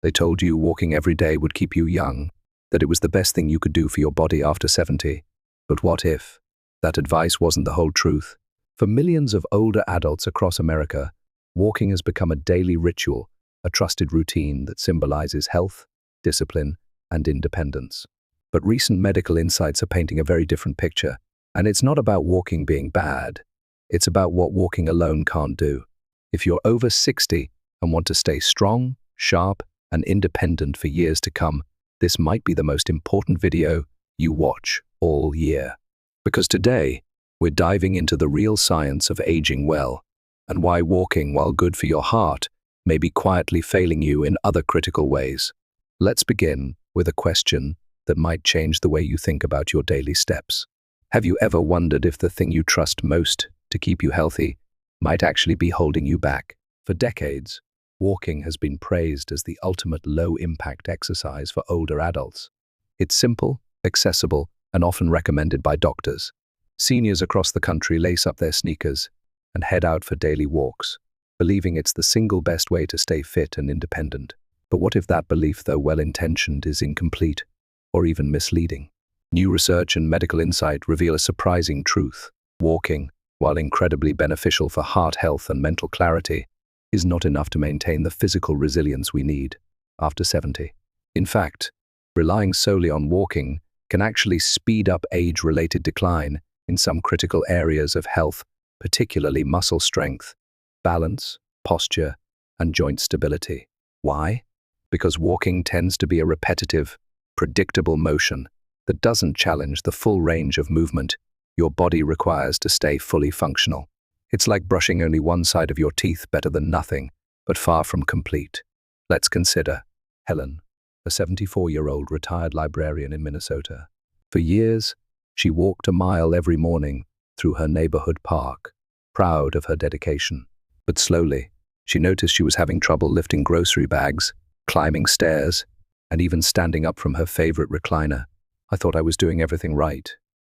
They told you walking every day would keep you young, that it was the best thing you could do for your body after 70. But what if that advice wasn't the whole truth? For millions of older adults across America, walking has become a daily ritual, a trusted routine that symbolizes health, discipline, and independence. But recent medical insights are painting a very different picture, and it's not about walking being bad. It's about what walking alone can't do. If you're over 60 and want to stay strong, sharp, and independent for years to come, this might be the most important video you watch all year. Because today, we're diving into the real science of aging well, and why walking, while good for your heart, may be quietly failing you in other critical ways. Let's begin with a question that might change the way you think about your daily steps. Have you ever wondered if the thing you trust most to keep you healthy might actually be holding you back? For decades, walking has been praised as the ultimate low-impact exercise for older adults. It's simple, accessible, and often recommended by doctors. Seniors across the country lace up their sneakers and head out for daily walks, believing it's the single best way to stay fit and independent. But what if that belief, though well-intentioned, is incomplete or even misleading? New research and medical insight reveal a surprising truth. Walking, while incredibly beneficial for heart health and mental clarity, is not enough to maintain the physical resilience we need after 70. In fact, relying solely on walking can actually speed up age-related decline in some critical areas of health, particularly muscle strength, balance, posture, and joint stability. Why? Because walking tends to be a repetitive, predictable motion that doesn't challenge the full range of movement your body requires to stay fully functional. It's like brushing only one side of your teeth, better than nothing, but far from complete. Let's consider Helen, a 74-year-old retired librarian in Minnesota. For years, she walked a mile every morning through her neighborhood park, proud of her dedication. But slowly, she noticed she was having trouble lifting grocery bags, climbing stairs, and even standing up from her favorite recliner. "I thought I was doing everything right,"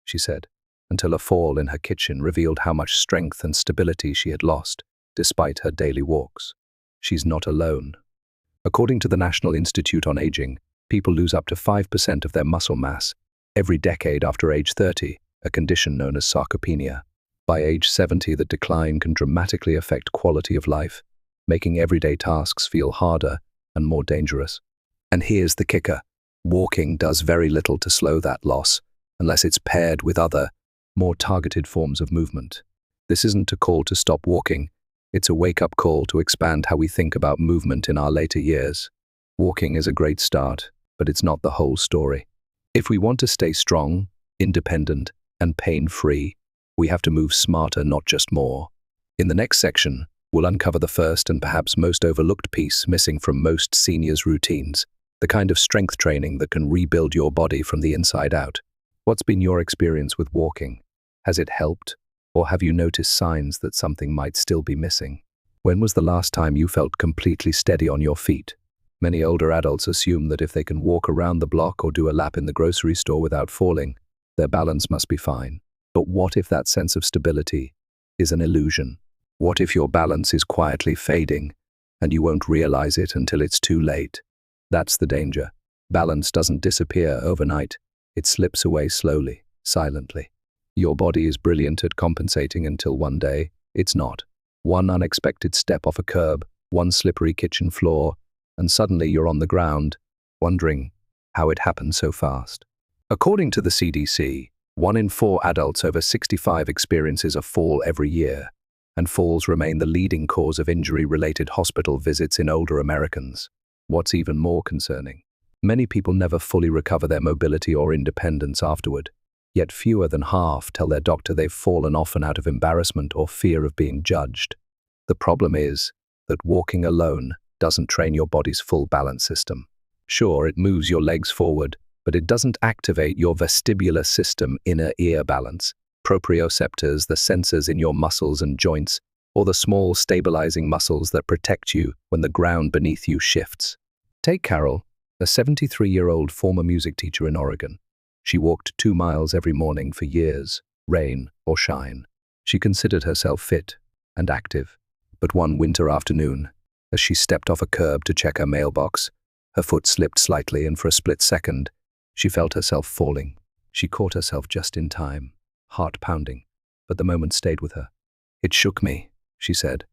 she said, until a fall in her kitchen revealed how much strength and stability she had lost, despite her daily walks. She's not alone. According to the National Institute on Aging, people lose up to 5% of their muscle mass every decade after age 30, a condition known as sarcopenia. By age 70, the decline can dramatically affect quality of life, making everyday tasks feel harder and more dangerous. And here's the kicker. Walking does very little to slow that loss, unless it's paired with other, more targeted forms of movement. This isn't a call to stop walking. It's a wake-up call to expand how we think about movement in our later years. Walking is a great start, but it's not the whole story. If we want to stay strong, independent, and pain-free, we have to move smarter, not just more. In the next section, we'll uncover the first and perhaps most overlooked piece missing from most seniors' routines, the kind of strength training that can rebuild your body from the inside out. What's been your experience with walking? Has it helped, or have you noticed signs that something might still be missing? When was the last time you felt completely steady on your feet? Many older adults assume that if they can walk around the block or do a lap in the grocery store without falling, their balance must be fine. But what if that sense of stability is an illusion? What if your balance is quietly fading, and you won't realize it until it's too late? That's the danger. Balance doesn't disappear overnight. It slips away slowly, silently. Your body is brilliant at compensating until one day, it's not. One unexpected step off a curb, one slippery kitchen floor, and suddenly you're on the ground, wondering how it happened so fast. According to the CDC, 1 in 4 adults over 65 experiences a fall every year, and falls remain the leading cause of injury-related hospital visits in older Americans. What's even more concerning? Many people never fully recover their mobility or independence afterward. Yet fewer than half tell their doctor they've fallen often out of embarrassment or fear of being judged. The problem is that walking alone doesn't train your body's full balance system. Sure, it moves your legs forward, but it doesn't activate your vestibular system, inner ear balance, proprioceptors, the sensors in your muscles and joints, or the small stabilizing muscles that protect you when the ground beneath you shifts. Take Carol, a 73-year-old former music teacher in Oregon. She walked 2 miles every morning for years, rain or shine. She considered herself fit and active. But one winter afternoon, as she stepped off a curb to check her mailbox, Her foot slipped slightly, and for a split second, she felt herself falling. She caught herself just in time, heart pounding, but the moment stayed with her. "It shook me," she said.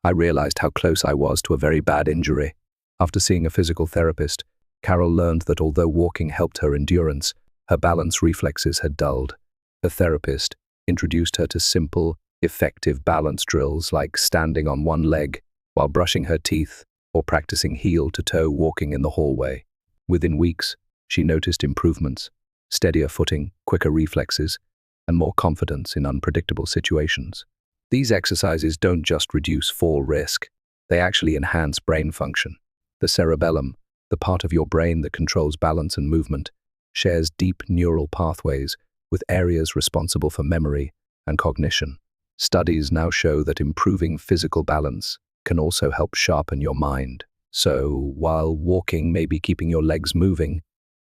"I realized how close I was to a very bad injury." After seeing a physical therapist, Carol learned that although walking helped her endurance, her balance reflexes had dulled. The therapist introduced her to simple, effective balance drills like standing on one leg while brushing her teeth or practicing heel-to-toe walking in the hallway. Within weeks, she noticed improvements, steadier footing, quicker reflexes, and more confidence in unpredictable situations. These exercises don't just reduce fall risk, they actually enhance brain function. The cerebellum, the part of your brain that controls balance and movement, shares deep neural pathways with areas responsible for memory and cognition. Studies now show that improving physical balance can also help sharpen your mind. So, while walking may be keeping your legs moving,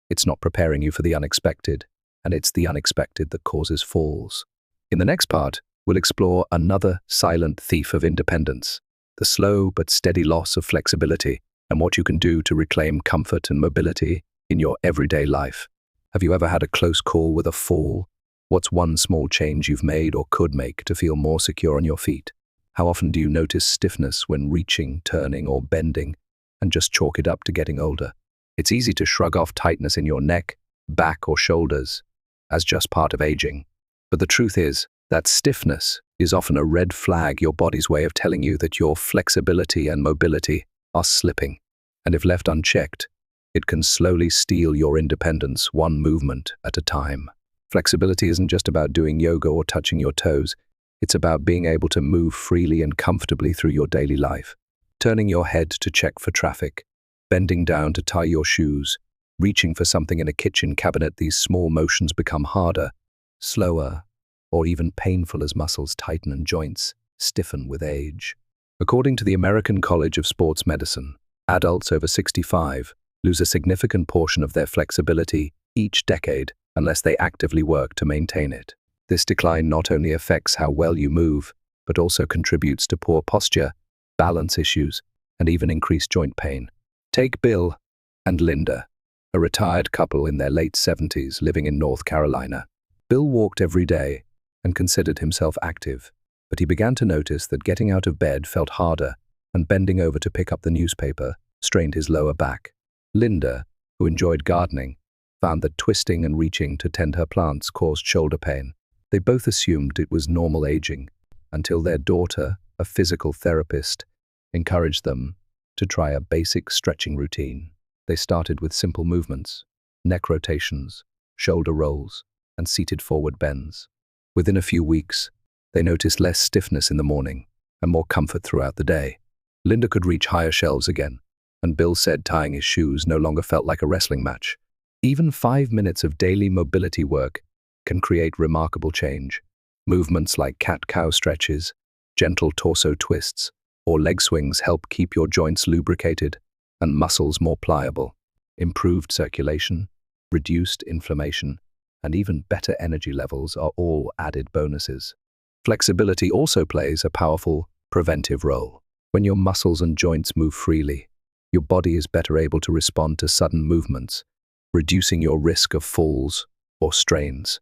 it's not preparing you for the unexpected, and it's the unexpected that causes falls. In the next part, we'll explore another silent thief of independence, the slow but steady loss of flexibility, and what you can do to reclaim comfort and mobility in your everyday life. Have you ever had a close call with a fall? What's one small change you've made or could make to feel more secure on your feet? How often do you notice stiffness when reaching, turning, or bending, and just chalk it up to getting older? It's easy to shrug off tightness in your neck, back, or shoulders as just part of aging. But the truth is that stiffness is often a red flag, your body's way of telling you that your flexibility and mobility are slipping. And if left unchecked, it can slowly steal your independence one movement at a time. Flexibility isn't just about doing yoga or touching your toes. It's about being able to move freely and comfortably through your daily life. Turning your head to check for traffic, bending down to tie your shoes, reaching for something in a kitchen cabinet, these small motions become harder, slower, or even painful as muscles tighten and joints stiffen with age. According to the American College of Sports Medicine, adults over 65 lose a significant portion of their flexibility each decade unless they actively work to maintain it. This decline not only affects how well you move, but also contributes to poor posture, balance issues, and even increased joint pain. Take Bill and Linda, a retired couple in their late 70s living in North Carolina. Bill walked every day and considered himself active, but he began to notice that getting out of bed felt harder and bending over to pick up the newspaper strained his lower back. Linda, who enjoyed gardening, found that twisting and reaching to tend her plants caused shoulder pain. They both assumed it was normal aging until their daughter, a physical therapist, encouraged them to try a basic stretching routine. They started with simple movements, neck rotations, shoulder rolls, and seated forward bends. Within a few weeks, they noticed less stiffness in the morning and more comfort throughout the day. Linda could reach higher shelves again, and Bill said tying his shoes no longer felt like a wrestling match. Even 5 minutes of daily mobility work can create remarkable change. Movements like cat-cow stretches, gentle torso twists, or leg swings help keep your joints lubricated and muscles more pliable. Improved circulation, reduced inflammation, and even better energy levels are all added bonuses. Flexibility also plays a powerful preventive role. When your muscles and joints move freely, your body is better able to respond to sudden movements, reducing your risk of falls or strains.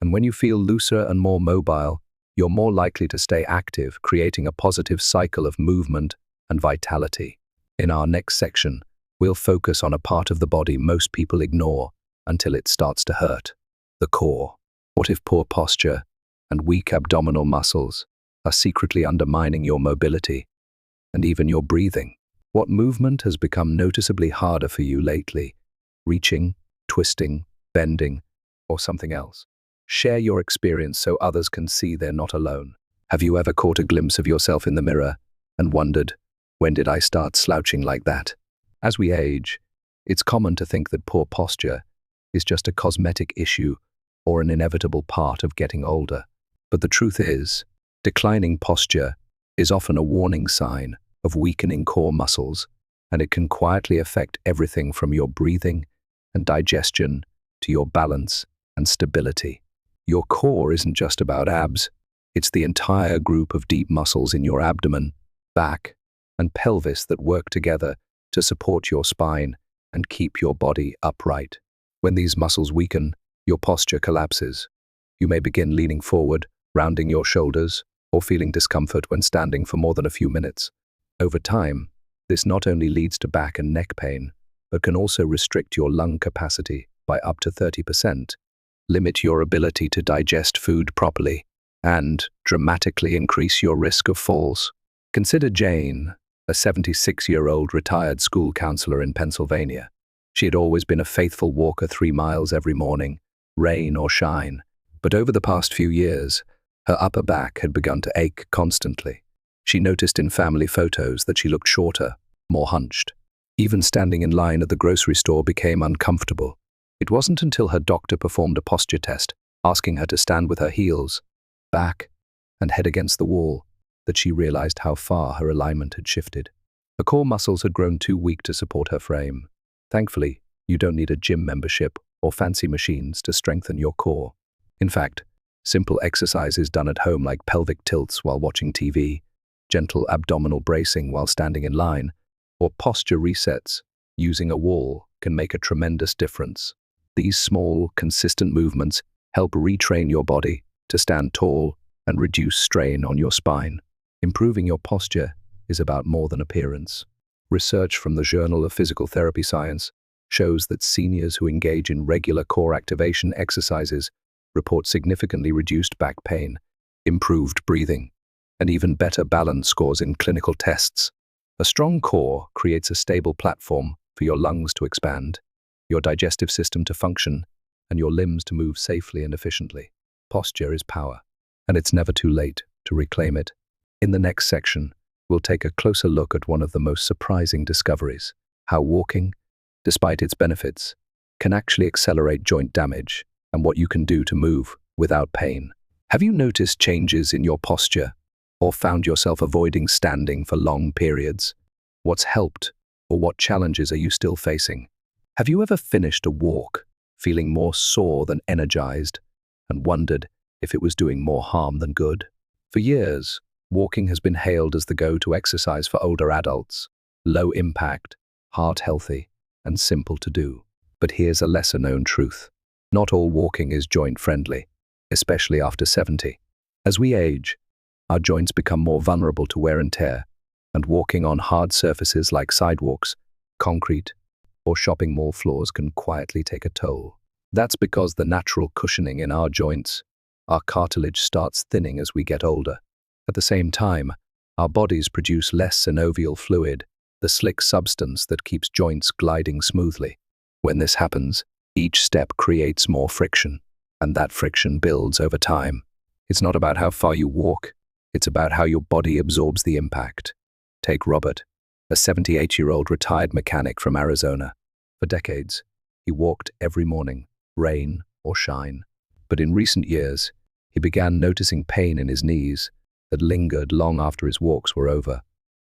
And when you feel looser and more mobile, you're more likely to stay active, creating a positive cycle of movement and vitality. In our next section, we'll focus on a part of the body most people ignore until it starts to hurt: the core. What if poor posture and weak abdominal muscles are secretly undermining your mobility and even your breathing? What movement has become noticeably harder for you lately? Reaching, twisting, bending, or something else? Share your experience so others can see they're not alone. Have you ever caught a glimpse of yourself in the mirror and wondered, when did I start slouching like that? As we age, it's common to think that poor posture is just a cosmetic issue or an inevitable part of getting older. But the truth is, declining posture is often a warning sign of weakening core muscles, and it can quietly affect everything from your breathing and digestion to your balance and stability. Your core isn't just about abs, it's the entire group of deep muscles in your abdomen, back, and pelvis that work together to support your spine and keep your body upright. When these muscles weaken, your posture collapses. You may begin leaning forward, rounding your shoulders, or feeling discomfort when standing for more than a few minutes. Over time, this not only leads to back and neck pain, but can also restrict your lung capacity by up to 30%, limit your ability to digest food properly, and dramatically increase your risk of falls. Consider Jane, a 76-year-old retired school counselor in Pennsylvania. She had always been a faithful walker 3 miles every morning, rain or shine. But over the past few years, her upper back had begun to ache constantly. She noticed in family photos that she looked shorter, more hunched. Even standing in line at the grocery store became uncomfortable. It wasn't until her doctor performed a posture test, asking her to stand with her heels, back, and head against the wall, that she realized how far her alignment had shifted. Her core muscles had grown too weak to support her frame. Thankfully, you don't need a gym membership or fancy machines to strengthen your core. In fact, simple exercises done at home like pelvic tilts while watching TV, gentle abdominal bracing while standing in line, or posture resets using a wall can make a tremendous difference. These small, consistent movements help retrain your body to stand tall and reduce strain on your spine. Improving your posture is about more than appearance. Research from the Journal of Physical Therapy Science shows that seniors who engage in regular core activation exercises report significantly reduced back pain, improved breathing, and even better balance scores in clinical tests. A strong core creates a stable platform for your lungs to expand, your digestive system to function, and your limbs to move safely and efficiently. Posture is power, and it's never too late to reclaim it. In the next section, we'll take a closer look at one of the most surprising discoveries: how walking, despite its benefits, can actually accelerate joint damage, and what you can do to move without pain. Have you noticed changes in your posture, or found yourself avoiding standing for long periods? What's helped, or what challenges are you still facing? Have you ever finished a walk feeling more sore than energized, and wondered if it was doing more harm than good? For years, walking has been hailed as the go-to exercise for older adults: low impact, heart healthy, and simple to do. But here's a lesser-known truth. Not all walking is joint-friendly, especially after 70. As we age, our joints become more vulnerable to wear and tear, and walking on hard surfaces like sidewalks, concrete, or shopping mall floors can quietly take a toll. That's because the natural cushioning in our joints, our cartilage, starts thinning as we get older. At the same time, our bodies produce less synovial fluid, the slick substance that keeps joints gliding smoothly. When this happens, each step creates more friction, and that friction builds over time. It's not about how far you walk, it's about how your body absorbs the impact. Take Robert, a 78-year-old retired mechanic from Arizona. For decades, he walked every morning, rain or shine. But in recent years, he began noticing pain in his knees that lingered long after his walks were over.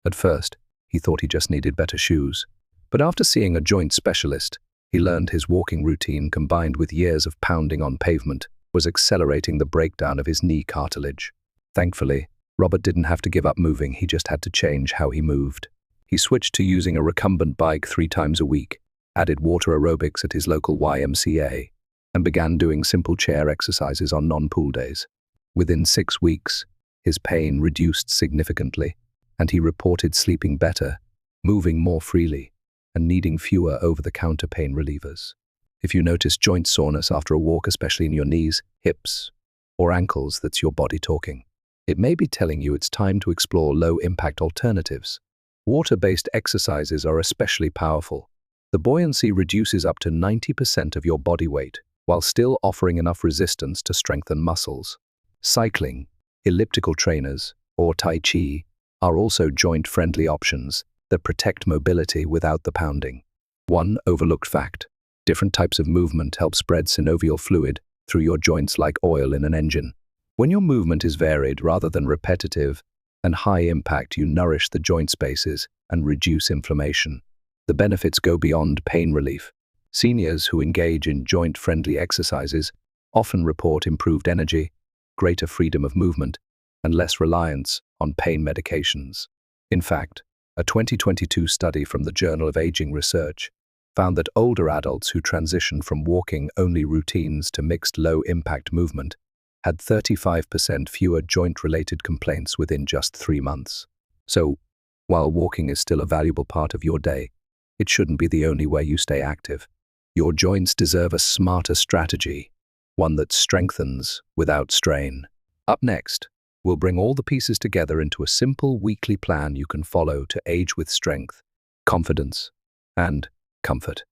At first, he thought he just needed better shoes. But after seeing a joint specialist, he learned his walking routine, combined with years of pounding on pavement, was accelerating the breakdown of his knee cartilage. Thankfully, Robert didn't have to give up moving, he just had to change how he moved. He switched to using a recumbent bike 3 times a week, added water aerobics at his local YMCA, and began doing simple chair exercises on non-pool days. Within 6 weeks, his pain reduced significantly, and he reported sleeping better, moving more freely, and needing fewer over-the-counter pain relievers. If you notice joint soreness after a walk, especially in your knees, hips, or ankles, that's your body talking. It may be telling you it's time to explore low-impact alternatives. Water-based exercises are especially powerful. The buoyancy reduces up to 90% of your body weight, while still offering enough resistance to strengthen muscles. Cycling, elliptical trainers, or Tai Chi are also joint-friendly options that protect mobility without the pounding. One overlooked fact: different types of movement help spread synovial fluid through your joints like oil in an engine. When your movement is varied rather than repetitive and high impact, you nourish the joint spaces and reduce inflammation. The benefits go beyond pain relief. Seniors who engage in joint-friendly exercises often report improved energy, greater freedom of movement, and less reliance on pain medications. In fact, a 2022 study from the Journal of Aging Research found that older adults who transitioned from walking-only routines to mixed low-impact movement had 35% fewer joint-related complaints within just 3 months. So, while walking is still a valuable part of your day, it shouldn't be the only way you stay active. Your joints deserve a smarter strategy, one that strengthens without strain. Up next, we'll bring all the pieces together into a simple weekly plan you can follow to age with strength, confidence, and comfort.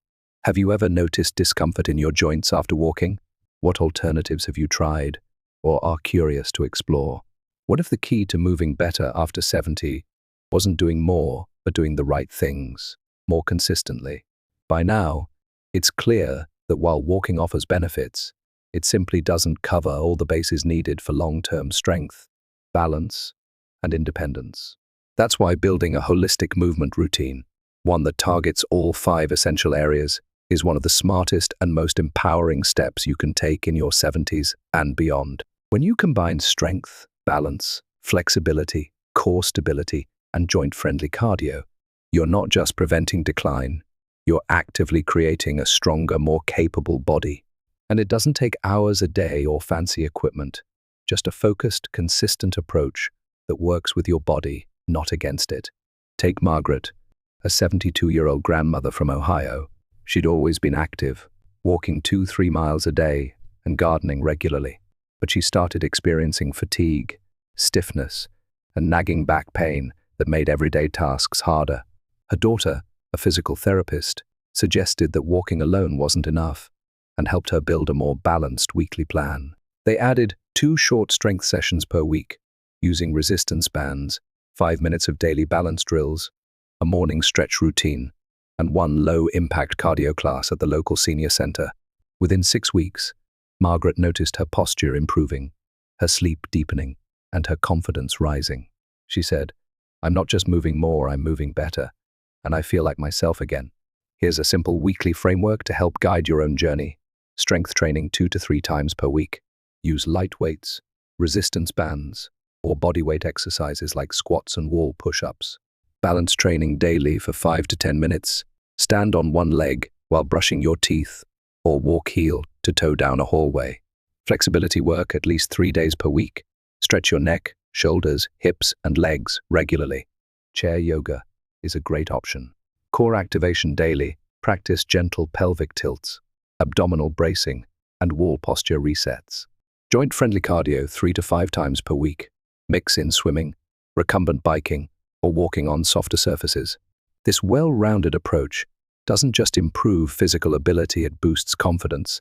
Have you ever noticed discomfort in your joints after walking? What alternatives have you tried or are curious to explore? What if the key to moving better after 70 wasn't doing more, but doing the right things more consistently? By now, it's clear that while walking offers benefits, it simply doesn't cover all the bases needed for long-term strength, balance, and independence. That's why building a holistic movement routine, one that targets all 5 essential areas, is one of the smartest and most empowering steps you can take in your 70s and beyond. When you combine strength, balance, flexibility, core stability, and joint-friendly cardio, you're not just preventing decline, you're actively creating a stronger, more capable body. And it doesn't take hours a day or fancy equipment, just a focused, consistent approach that works with your body, not against it. Take Margaret, a 72-year-old grandmother from Ohio. She'd always been active, walking 2-3 miles a day and gardening regularly. But she started experiencing fatigue, stiffness, and nagging back pain that made everyday tasks harder. Her daughter, a physical therapist, suggested that walking alone wasn't enough and helped her build a more balanced weekly plan. They added 2 short strength sessions per week, using resistance bands, 5 minutes of daily balance drills, a morning stretch routine, and 1 low-impact cardio class at the local senior center. Within 6 weeks, Margaret noticed her posture improving, her sleep deepening, and her confidence rising. She said, "I'm not just moving more, I'm moving better, and I feel like myself again." Here's a simple weekly framework to help guide your own journey. Strength training 2 to 3 times per week. Use light weights, resistance bands, or bodyweight exercises like squats and wall push-ups. Balance training daily for 5 to 10 minutes. Stand on one leg while brushing your teeth, or walk heel to toe down a hallway. Flexibility work at least 3 days per week. Stretch your neck, shoulders, hips, and legs regularly. Chair yoga is a great option. Core activation daily. Practice gentle pelvic tilts, abdominal bracing, and wall posture resets. Joint-friendly cardio 3 to 5 times per week. Mix in swimming, recumbent biking, or walking on softer surfaces. This well-rounded approach doesn't just improve physical ability, it boosts confidence,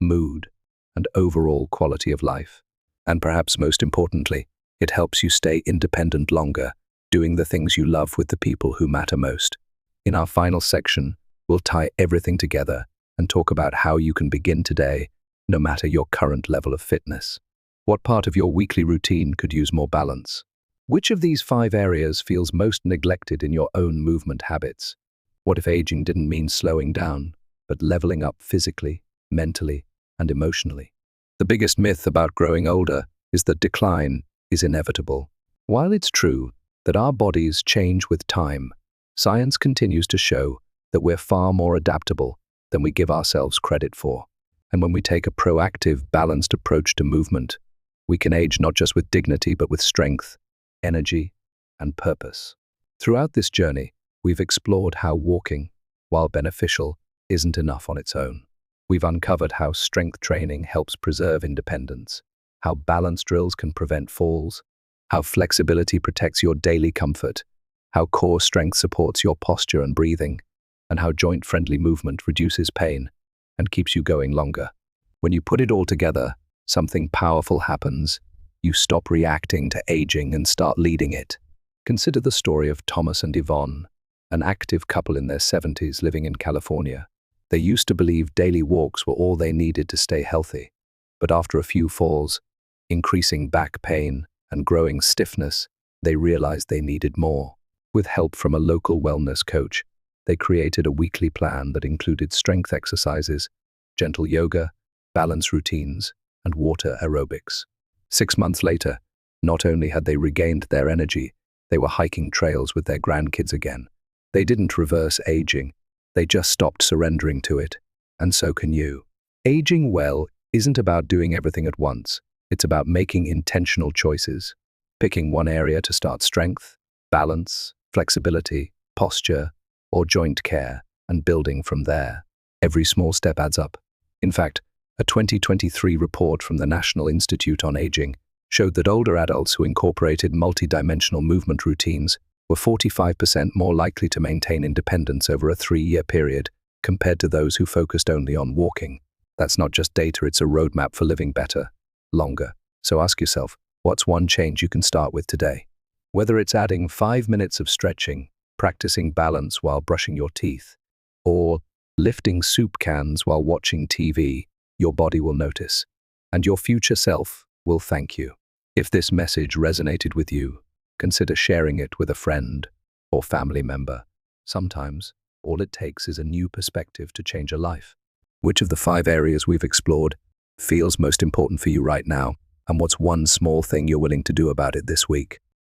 mood, and overall quality of life. And perhaps most importantly, it helps you stay independent longer, doing the things you love with the people who matter most. In our final section, we'll tie everything together and talk about how you can begin today, no matter your current level of fitness. What part of your weekly routine could use more balance? Which of these 5 areas feels most neglected in your own movement habits? What if aging didn't mean slowing down, but leveling up physically, mentally, and emotionally? The biggest myth about growing older is that decline is inevitable. While it's true that our bodies change with time, science continues to show that we're far more adaptable than we give ourselves credit for. And when we take a proactive, balanced approach to movement, we can age not just with dignity, but with strength, energy, and purpose. Throughout this journey, we've explored how walking, while beneficial, isn't enough on its own. We've uncovered how strength training helps preserve independence, how balance drills can prevent falls, how flexibility protects your daily comfort, how core strength supports your posture and breathing, and how joint-friendly movement reduces pain and keeps you going longer. When you put it all together, something powerful happens. You stop reacting to aging and start leading it. Consider the story of Thomas and Yvonne, an active couple in their 70s living in California. They used to believe daily walks were all they needed to stay healthy. But after a few falls, increasing back pain, and growing stiffness, they realized they needed more. With help from a local wellness coach, they created a weekly plan that included strength exercises, gentle yoga, balance routines, and water aerobics. 6 months later, not only had they regained their energy, they were hiking trails with their grandkids again. They didn't reverse aging, They just stopped surrendering to it. And so can you. Aging well isn't about doing everything at once. It's about making intentional choices. Picking one area to start strength, balance, flexibility, posture, or joint care, and building from there. Every small step adds up. In fact, a 2023 report from the National Institute on Aging showed that older adults who incorporated multidimensional movement routines were 45% more likely to maintain independence over a 3-year period compared to those who focused only on walking. That's not just data, it's a roadmap for living better, longer. So ask yourself, what's one change you can start with today? Whether it's adding 5 minutes of stretching, practicing balance while brushing your teeth, or lifting soup cans while watching TV, your body will notice, and your future self will thank you. If this message resonated with you, consider sharing it with a friend or family member. Sometimes, all it takes is a new perspective to change a life. Which of the 5 areas we've explored feels most important for you right now, and what's one small thing you're willing to do about it this week?